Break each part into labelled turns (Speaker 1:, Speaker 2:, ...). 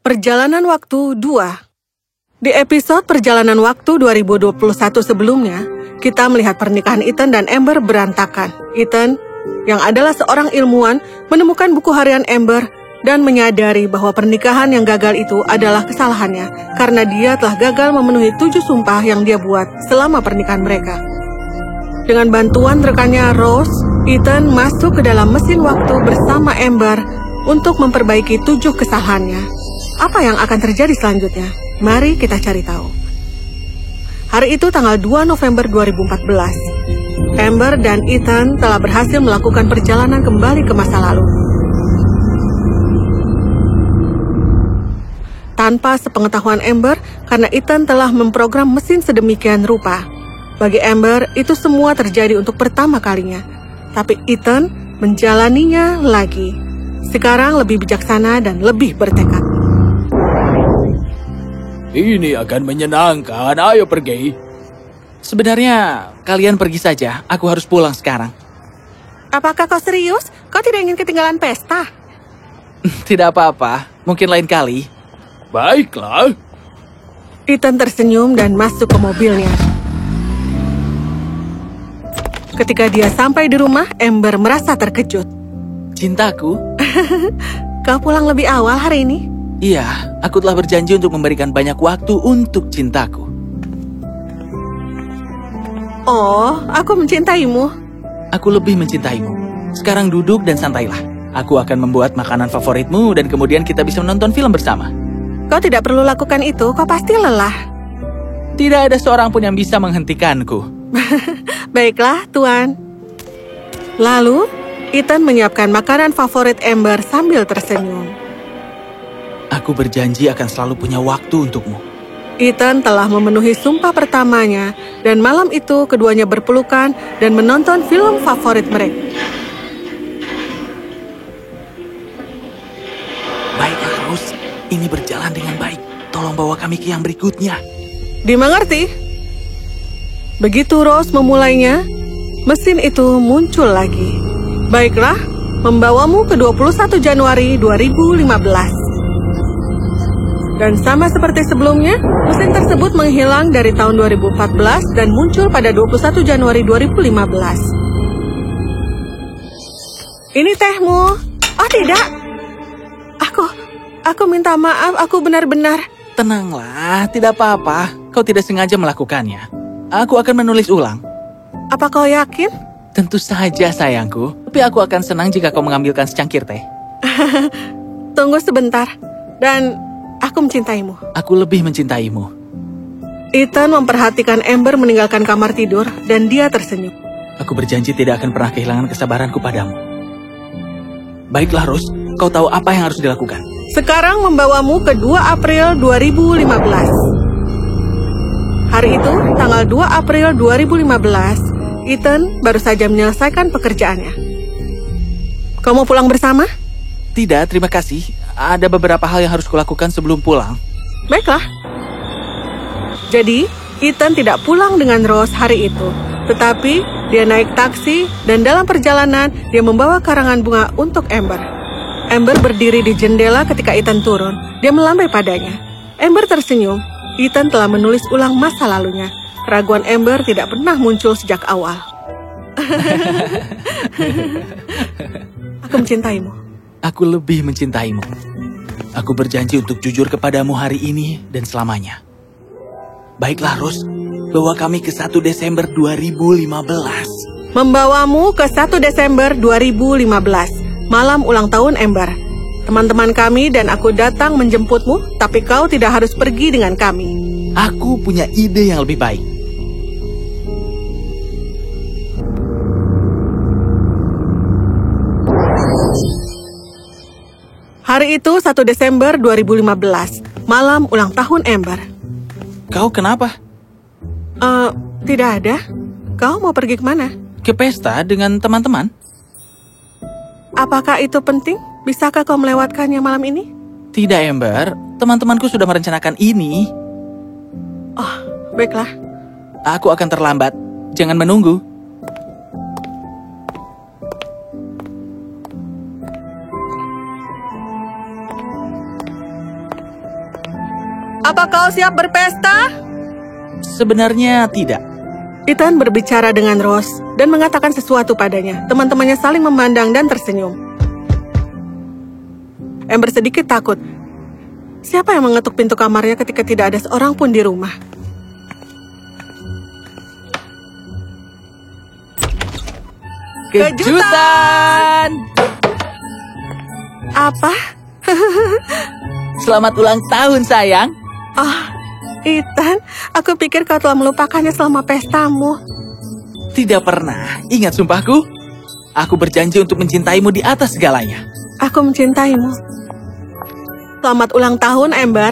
Speaker 1: Perjalanan Waktu 2. Di episode Perjalanan Waktu 2021 sebelumnya, kita melihat pernikahan Ethan dan Amber berantakan. Ethan, yang adalah seorang ilmuwan, menemukan buku harian Amber dan menyadari bahwa pernikahan yang gagal itu adalah kesalahannya karena dia telah gagal memenuhi 7 sumpah yang dia buat selama pernikahan mereka. Dengan bantuan rekannya Rose, Ethan masuk ke dalam mesin waktu bersama Amber untuk memperbaiki 7 kesalahannya. Apa yang akan terjadi selanjutnya? Mari kita cari tahu. Hari itu tanggal 2 November 2014. Amber dan Ethan telah berhasil melakukan perjalanan kembali ke masa lalu. Tanpa sepengetahuan Amber, karena Ethan telah memprogram mesin sedemikian rupa. Bagi Amber, itu semua terjadi untuk pertama kalinya. Tapi Ethan menjalaninya lagi. Sekarang lebih bijaksana dan lebih bertekad.
Speaker 2: Ini akan menyenangkan, ayo pergi. Sebenarnya, kalian pergi saja, aku harus pulang sekarang.
Speaker 1: Apakah kau serius? Kau tidak ingin ketinggalan pesta?
Speaker 2: Tidak apa-apa, mungkin lain kali. Baiklah.
Speaker 1: Ethan tersenyum dan masuk ke mobilnya. Ketika dia sampai di rumah, Amber merasa terkejut.
Speaker 2: Cintaku?
Speaker 1: Kau pulang lebih awal hari ini?
Speaker 2: Iya, aku telah berjanji untuk memberikan banyak waktu untuk cintaku.
Speaker 1: Oh, aku mencintaimu.
Speaker 2: Aku lebih mencintaimu. Sekarang duduk dan santailah. Aku akan membuat makanan favoritmu dan kemudian kita bisa menonton film bersama.
Speaker 1: Kau tidak perlu lakukan itu, kau pasti lelah.
Speaker 2: Tidak ada seorang pun yang bisa menghentikanku.
Speaker 1: Baiklah, Tuan. Lalu, Ethan menyiapkan makanan favorit Amber sambil tersenyum.
Speaker 2: Aku berjanji akan selalu punya waktu untukmu.
Speaker 1: Ethan telah memenuhi sumpah pertamanya, dan malam itu keduanya berpelukan dan menonton film favorit mereka.
Speaker 2: Baiklah, Rose. Ini berjalan dengan baik. Tolong bawa kami ke yang berikutnya.
Speaker 1: Dimengerti? Begitu Rose memulainya, mesin itu muncul lagi. Baiklah, membawamu ke 21 Januari 2015. Dan sama seperti sebelumnya, mesin tersebut menghilang dari tahun 2014 dan muncul pada 21 Januari 2015. Ini tehmu. Oh tidak. Aku minta maaf, aku benar-benar...
Speaker 2: Tenanglah, tidak apa-apa. Kau tidak sengaja melakukannya. Aku akan menulis ulang.
Speaker 1: Apa kau yakin?
Speaker 2: Tentu saja, sayangku. Tapi aku akan senang jika kau mengambilkan secangkir teh.
Speaker 1: Tunggu sebentar. Dan aku mencintaimu.
Speaker 2: Aku lebih mencintaimu.
Speaker 1: Ethan memperhatikan Amber meninggalkan kamar tidur dan dia tersenyum.
Speaker 2: Aku berjanji tidak akan pernah kehilangan kesabaranku padamu. Baiklah, Rose. Kau tahu apa yang harus dilakukan.
Speaker 1: Sekarang membawamu ke 2 April 2015. Hari itu, tanggal 2 April 2015, Ethan baru saja menyelesaikan pekerjaannya. Kau mau pulang bersama?
Speaker 2: Tidak, terima kasih. Ada beberapa hal yang harus kulakukan sebelum pulang.
Speaker 1: Baiklah. Jadi, Ethan tidak pulang dengan Rose hari itu. Tetapi, dia naik taksi dan dalam perjalanan, dia membawa karangan bunga untuk Amber. Amber berdiri di jendela ketika Ethan turun. Dia melambai padanya. Amber tersenyum. Ethan telah menulis ulang masa lalunya. Keraguan Amber tidak pernah muncul sejak awal. Aku mencintaimu.
Speaker 2: Aku lebih mencintaimu. Aku berjanji untuk jujur kepadamu hari ini dan selamanya. Baiklah, Rose. Bawa kami ke 1 Desember 2015.
Speaker 1: Membawamu ke 1 Desember 2015. Malam ulang tahun Amber. Teman-teman kami dan aku datang menjemputmu, tapi kau tidak harus pergi dengan kami.
Speaker 2: Aku punya ide yang lebih baik.
Speaker 1: Hari itu 1 Desember 2015, malam ulang tahun Amber.
Speaker 2: Kau kenapa?
Speaker 1: Tidak ada. Kau mau pergi kemana?
Speaker 2: Ke pesta dengan teman-teman?
Speaker 1: Apakah itu penting? Bisakah kau melewatkannya malam ini?
Speaker 2: Tidak, Amber. Teman-temanku sudah merencanakan ini.
Speaker 1: Oh, baiklah.
Speaker 2: Aku akan terlambat. Jangan menunggu.
Speaker 1: Apa kau siap berpesta?
Speaker 2: Sebenarnya tidak.
Speaker 1: Ethan berbicara dengan Rose dan mengatakan sesuatu padanya. Teman-temannya saling memandang dan tersenyum. Amber sedikit takut. Siapa yang mengetuk pintu kamarnya ketika tidak ada seorang pun di rumah?
Speaker 2: Kejutan!
Speaker 1: Apa?
Speaker 2: Selamat ulang tahun, sayang.
Speaker 1: Oh, Ethan, aku pikir kau telah melupakannya selama pestamu.
Speaker 2: Tidak pernah. Ingat sumpahku? Aku berjanji untuk mencintaimu di atas segalanya.
Speaker 1: Aku mencintaimu. Selamat ulang tahun, Amber.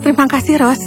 Speaker 1: Terima kasih, Rose.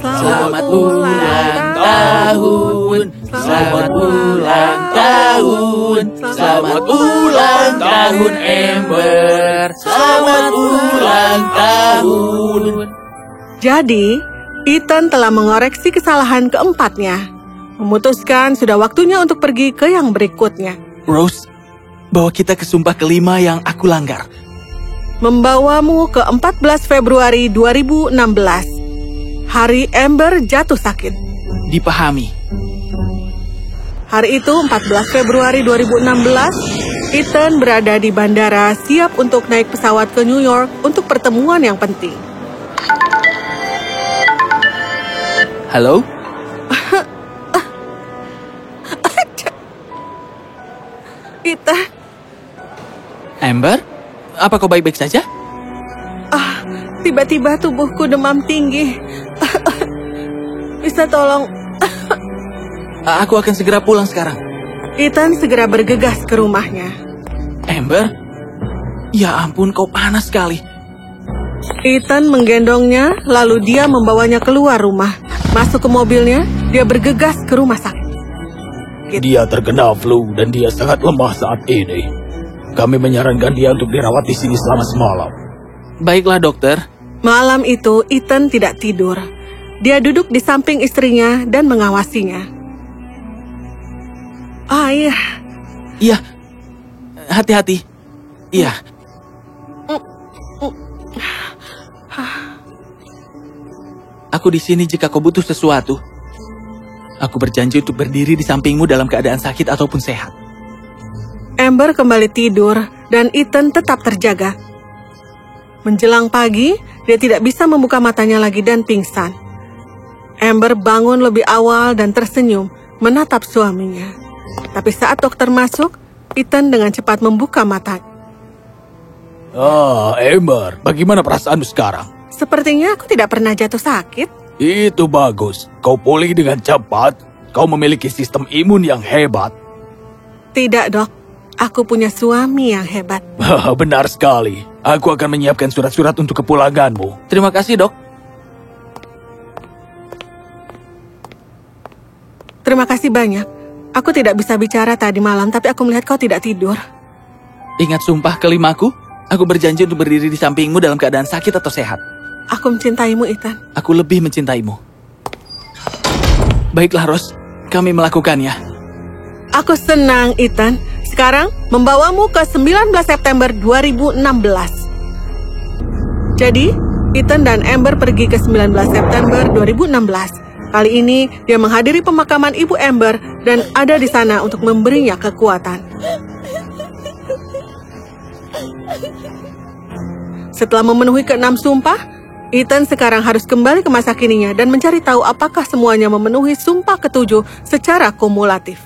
Speaker 2: Selamat ulang tahun. Selamat ulang tahun. Selamat ulang tahun, Amber. Selamat ulang tahun.
Speaker 1: Jadi, Ethan telah mengoreksi kesalahan keempatnya. Memutuskan sudah waktunya untuk pergi ke yang berikutnya.
Speaker 2: Rose, bawa kita ke sumpah kelima yang aku langgar.
Speaker 1: Membawamu ke 14 Februari 2016. Hari Amber jatuh sakit.
Speaker 2: Dipahami.
Speaker 1: Hari itu, 14 Februari 2016, Ethan berada di bandara siap untuk naik pesawat ke New York untuk pertemuan yang penting.
Speaker 2: Halo?
Speaker 1: Ethan,
Speaker 2: Amber? Apa kau baik-baik saja?
Speaker 1: tiba-tiba tubuhku demam tinggi. Bisa tolong?
Speaker 2: Aku akan segera pulang sekarang.
Speaker 1: Ethan segera bergegas ke rumahnya.
Speaker 2: Amber? Ya ampun, kau panas sekali.
Speaker 1: Ethan menggendongnya, lalu dia membawanya keluar rumah. Masuk ke mobilnya, dia bergegas ke rumah sakit.
Speaker 3: Dia terkena flu dan dia sangat lemah saat ini. Kami menyarankan dia untuk dirawat di sini selama semalam.
Speaker 2: Baiklah, dokter.
Speaker 1: Malam itu, Ethan tidak tidur. Dia duduk di samping istrinya dan mengawasinya. Iya.
Speaker 2: Iya. Hati-hati. Iya. Aku di sini jika kau butuh sesuatu. Aku berjanji untuk berdiri di sampingmu dalam keadaan sakit ataupun sehat.
Speaker 1: Amber kembali tidur dan Ethan tetap terjaga. Menjelang pagi, dia tidak bisa membuka matanya lagi dan pingsan. Amber bangun lebih awal dan tersenyum menatap suaminya. Tapi saat dokter masuk, Ethan dengan cepat membuka matanya.
Speaker 3: Amber, bagaimana perasaanmu sekarang?
Speaker 1: Sepertinya aku tidak pernah jatuh sakit.
Speaker 3: Itu bagus. Kau pulih dengan cepat. Kau memiliki sistem imun yang hebat.
Speaker 1: Tidak, Dok. Aku punya suami yang hebat.
Speaker 3: Benar sekali. Aku akan menyiapkan surat-surat untuk kepulanganmu.
Speaker 2: Terima kasih, Dok.
Speaker 1: Terima kasih banyak. Aku tidak bisa bicara tadi malam, tapi aku melihat kau tidak tidur.
Speaker 2: Ingat sumpah kelimaku? Aku berjanji untuk berdiri di sampingmu dalam keadaan sakit atau sehat.
Speaker 1: Aku mencintaimu, Ethan.
Speaker 2: Aku lebih mencintaimu. Baiklah, Rose. Kami melakukannya.
Speaker 1: Aku senang, Ethan. Sekarang, membawamu ke 19 September 2016. Jadi, Ethan dan Amber pergi ke 19 September 2016. Kali ini, dia menghadiri pemakaman Ibu Amber dan ada di sana untuk memberinya kekuatan. Setelah memenuhi ke-6 sumpah, Ethan sekarang harus kembali ke masa kininya dan mencari tahu apakah semuanya memenuhi sumpah ke-7 secara kumulatif.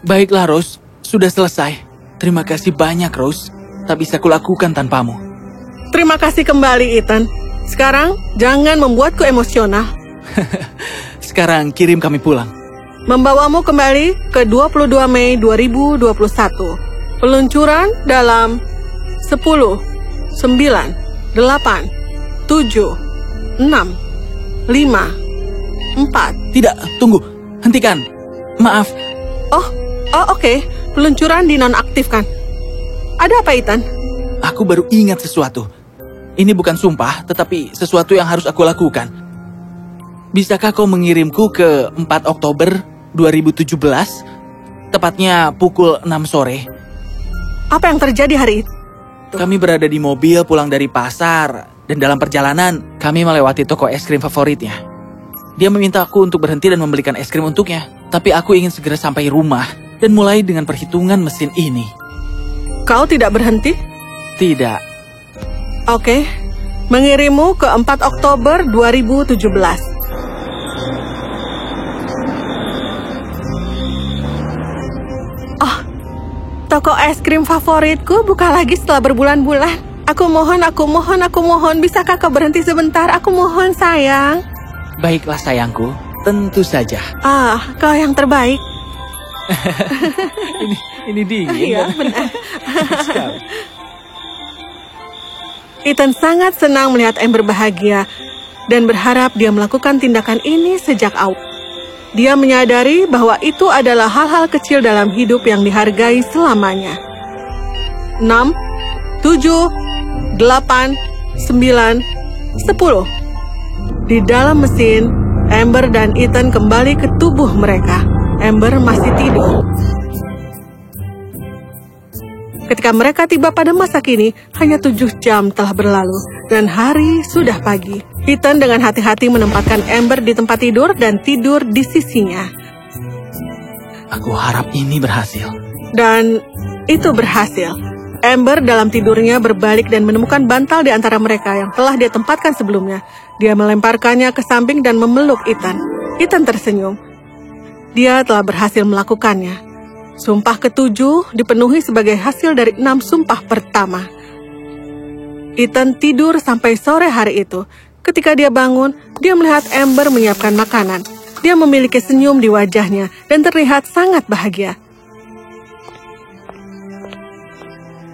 Speaker 2: Baiklah, Rose. Sudah selesai. Terima kasih banyak, Rose. Tak bisa kulakukan tanpamu.
Speaker 1: Terima kasih kembali, Ethan. Sekarang, jangan membuatku emosional.
Speaker 2: Sekarang kirim kami pulang.
Speaker 1: Membawamu kembali ke 22 Mei 2021. Peluncuran dalam 10, 9, 8, 7, 6, 5, 4.
Speaker 2: Tidak, tunggu. Hentikan. Maaf.
Speaker 1: Oh, oke. Peluncuran dinonaktifkan. Ada apa, Ethan?
Speaker 2: Aku baru ingat sesuatu. Ini bukan sumpah, tetapi sesuatu yang harus aku lakukan. Bisakah kau mengirimku ke 4 Oktober 2017? Tepatnya pukul 6 sore.
Speaker 1: Apa yang terjadi hari itu?
Speaker 2: Kami berada di mobil pulang dari pasar. Dan dalam perjalanan, kami melewati toko es krim favoritnya. Dia meminta aku untuk berhenti dan membelikan es krim untuknya. Tapi aku ingin segera sampai rumah dan mulai dengan perhitungan mesin ini.
Speaker 1: Kau tidak berhenti?
Speaker 2: Tidak.
Speaker 1: Oke, mengirimmu ke 4 Oktober 2017. Oh, toko es krim favoritku buka lagi setelah berbulan-bulan. Aku mohon, bisakah kau berhenti sebentar? Aku mohon, sayang.
Speaker 2: Baiklah sayangku, tentu saja.
Speaker 1: Kau yang terbaik.
Speaker 2: ini dingin.
Speaker 1: Iya, benar. Ethan sangat senang melihat Amber bahagia dan berharap dia melakukan tindakan ini sejak awal. Dia menyadari bahwa itu adalah hal-hal kecil dalam hidup yang dihargai selamanya. 6, 7, 8, 9, 10. Di dalam mesin, Amber dan Ethan kembali ke tubuh mereka. Amber masih tidur. Ketika mereka tiba pada masa kini, hanya 7 jam telah berlalu dan hari sudah pagi. Ethan dengan hati-hati menempatkan Amber di tempat tidur dan tidur di sisinya.
Speaker 2: Aku harap ini berhasil.
Speaker 1: Dan itu berhasil. Amber dalam tidurnya berbalik dan menemukan bantal di antara mereka yang telah dia tempatkan sebelumnya. Dia melemparkannya ke samping dan memeluk Ethan. Ethan tersenyum. Dia telah berhasil melakukannya. Sumpah ke-7 dipenuhi sebagai hasil dari 6 sumpah pertama. Ethan tidur sampai sore hari itu. Ketika dia bangun, dia melihat Amber menyiapkan makanan. Dia memiliki senyum di wajahnya dan terlihat sangat bahagia.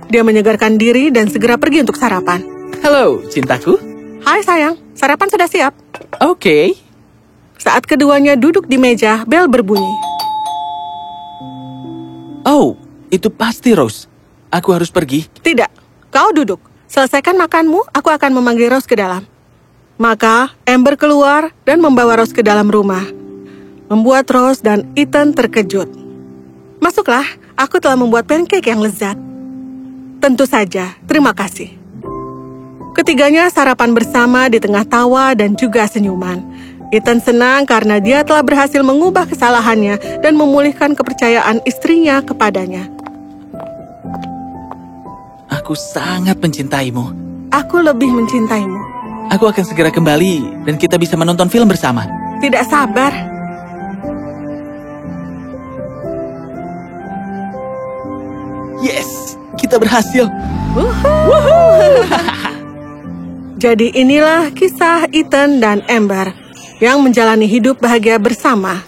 Speaker 1: Dia menyegarkan diri dan segera pergi untuk sarapan.
Speaker 2: Halo, cintaku.
Speaker 1: Hai sayang, sarapan sudah siap.
Speaker 2: Oke.
Speaker 1: Saat keduanya duduk di meja, bel berbunyi.
Speaker 2: Oh, itu pasti Rose. Aku harus pergi.
Speaker 1: Tidak, kau duduk. Selesaikan makanmu, aku akan memanggil Rose ke dalam. Maka Amber keluar dan membawa Rose ke dalam rumah. Membuat Rose dan Ethan terkejut. Masuklah, aku telah membuat pancake yang lezat. Tentu saja, terima kasih. Ketiganya sarapan bersama di tengah tawa dan juga senyuman. Ethan senang karena dia telah berhasil mengubah kesalahannya dan memulihkan kepercayaan istrinya kepadanya.
Speaker 2: Aku sangat mencintaimu.
Speaker 1: Aku lebih mencintaimu.
Speaker 2: Aku akan segera kembali dan kita bisa menonton film bersama.
Speaker 1: Tidak sabar.
Speaker 2: Yes, kita berhasil.
Speaker 1: Jadi inilah kisah Ethan dan Amber yang menjalani hidup bahagia bersama.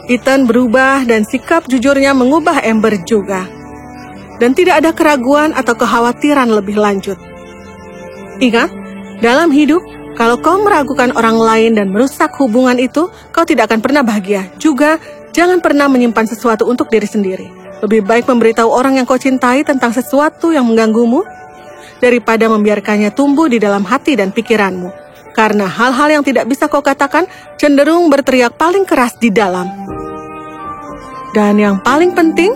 Speaker 1: Ethan berubah dan sikap jujurnya mengubah Amber juga. Dan tidak ada keraguan atau kekhawatiran lebih lanjut. Ingat, dalam hidup, kalau kau meragukan orang lain dan merusak hubungan itu, kau tidak akan pernah bahagia. Juga, jangan pernah menyimpan sesuatu untuk diri sendiri. Lebih baik memberitahu orang yang kau cintai tentang sesuatu yang mengganggumu, daripada membiarkannya tumbuh di dalam hati dan pikiranmu. Karena hal-hal yang tidak bisa kau katakan cenderung berteriak paling keras di dalam. Dan yang paling penting,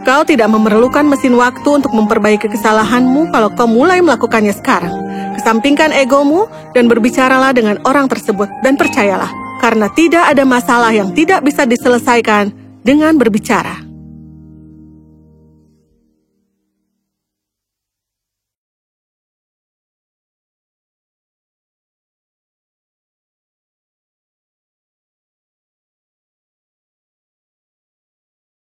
Speaker 1: kau tidak memerlukan mesin waktu untuk memperbaiki kesalahanmu kalau kau mulai melakukannya sekarang. Kesampingkan egomu dan berbicaralah dengan orang tersebut. Dan percayalah, karena tidak ada masalah yang tidak bisa diselesaikan dengan berbicara.